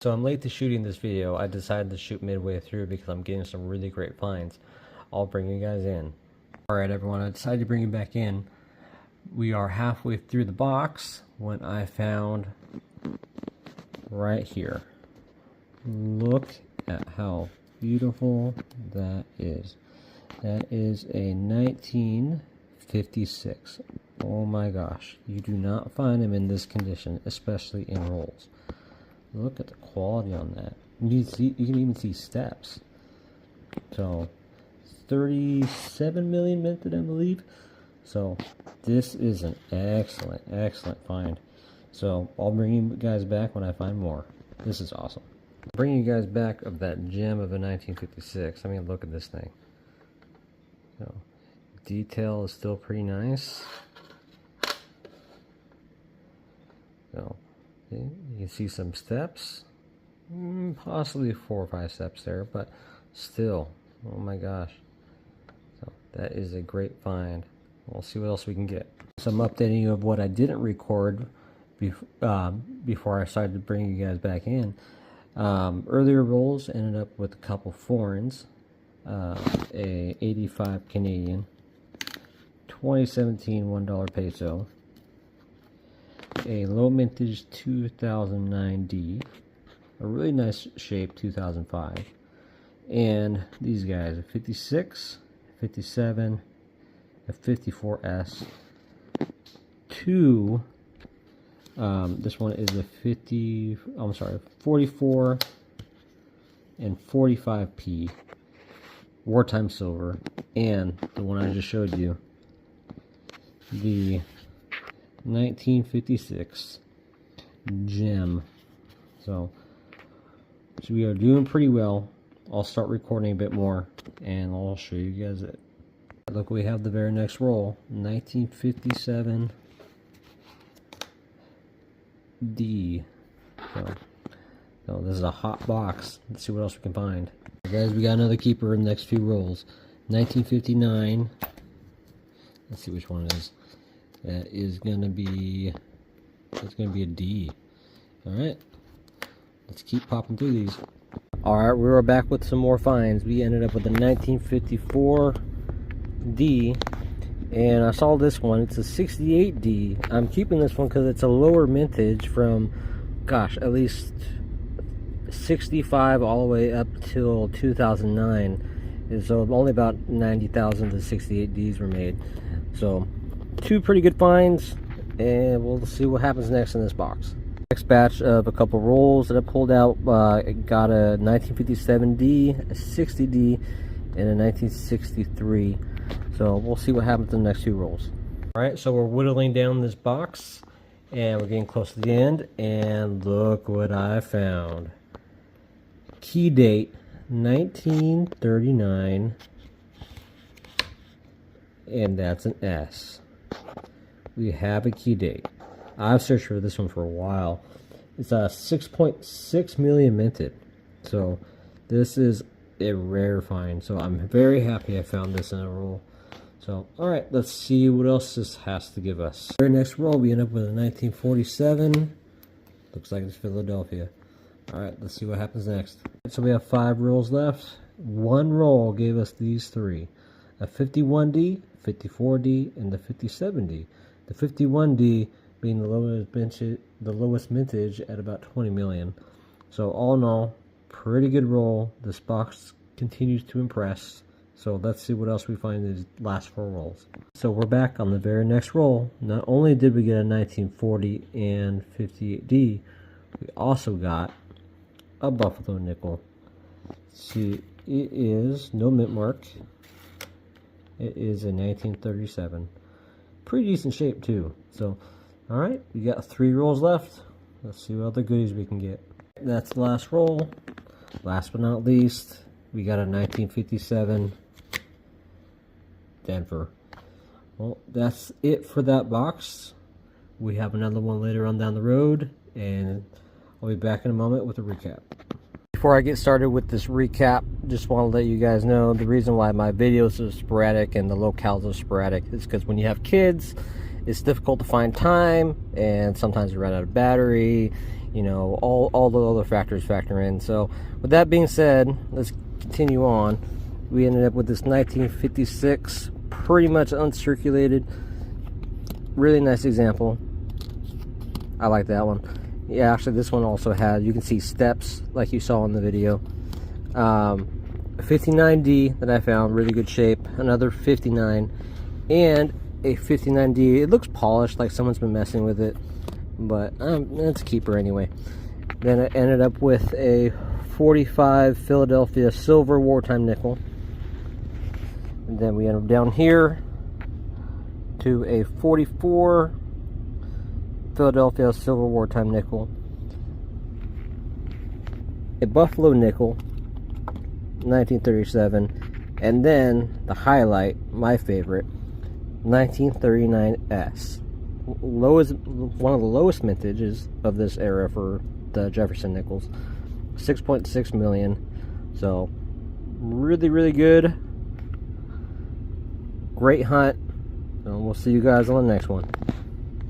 So I'm late to shooting this video. I decided to shoot midway through because I'm getting some really great finds. I'll bring you guys in. Alright everyone, I decided to bring you back in. We are halfway through the box when I found right here. Look at how beautiful that is. That is a 1956. Oh my gosh, you do not find them in this condition, especially in rolls. Look at the quality on that. You can even see steps. So 37 million minted, I believe. So this is an excellent find. So I'll bring you guys back when I find more. This is awesome. Bringing you guys back of that gem of a 1956. I mean, look at this thing. So detail is still pretty nice. So you can see some steps, possibly 4 or 5 steps there, but still, oh my gosh. So that is a great find. We'll see what else we can get. So I'm updating you of what I didn't record before I started to bring you guys back in. Earlier rolls ended up with a couple foreigns, a 85 Canadian, 2017 $1 peso, a low mintage 2009D, a really nice shape 2005, and these guys, a 56, 57, a 54S, two, this one is a 44 and 45P wartime silver, and the one I just showed you, the 1956 gem. So we are doing pretty well. I'll start recording a bit more and I'll show you guys it. Look, we have the very next roll, 1957 D. So this is a hot box. Let's see what else we can find. Guys, we got another keeper in the next few rolls. 1959. Let's see which one it is. That is gonna be, it's gonna be a D. Alright, let's keep popping through these. Alright, we were back with some more finds. We ended up with a 1954 D, and I saw this one. It's a 68 D. I'm keeping this one because it's a lower mintage from, gosh, at least 65 all the way up till 2009. And so only about 90,000 to 68 Ds were made. So two pretty good finds, and we'll see what happens next in this box. Next batch of a couple rolls that I pulled out, got a 1957D, a 60D, and a 1963. So we'll see what happens in the next two rolls. Alright, so we're whittling down this box, and we're getting close to the end, and look what I found. Key date 1939, and that's an S. We have a key date. I've searched for this one for a while. It's a 6.6 million minted. So this is a rare find. So I'm very happy I found this in a roll. So alright, let's see what else this has to give us. Very next roll, we end up with a 1947. Looks like it's Philadelphia. Alright, let's see what happens next. So we have 5 rolls left. One roll gave us these 3. A 51D, 54D, and the 57D. The 51D being the lowest mintage at about 20 million. So all in all, pretty good roll. This box continues to impress. So let's see what else we find in these last 4 rolls. So we're back on the very next roll. Not only did we get a 1940 and 58D, we also got a Buffalo nickel. See, it is no mint mark. It is a 1937. Pretty decent shape too. So, alright, we got 3 rolls left. Let's see what other goodies we can get. That's the last roll. Last but not least, we got a 1957 Denver. Well, that's it for that box. We have another one later on down the road, and I'll be back in a moment with a recap. Before I get started with this recap, just want to let you guys know the reason why my videos are sporadic and the locales are sporadic is because when you have kids, it's difficult to find time, and sometimes you run out of battery, you know, all the other factors factor in. So with that being said, let's continue on. We ended up with this 1956, pretty much uncirculated. Really nice example. I like that one. Yeah, actually this one also had, you can see steps like you saw in the video. A 59D that I found, really good shape. Another 59 and a 59D. It looks polished, like someone's been messing with it, but it's a keeper anyway. Then I ended up with a 45 Philadelphia silver wartime nickel. And then we end up down here to a 44 Philadelphia silver wartime nickel, a Buffalo nickel, 1937, and then the highlight, my favorite, 1939S. Lowest, one of the lowest mintages of this era for the Jefferson nickels, 6.6 million. So really good. Great hunt. And we'll see you guys on the next one.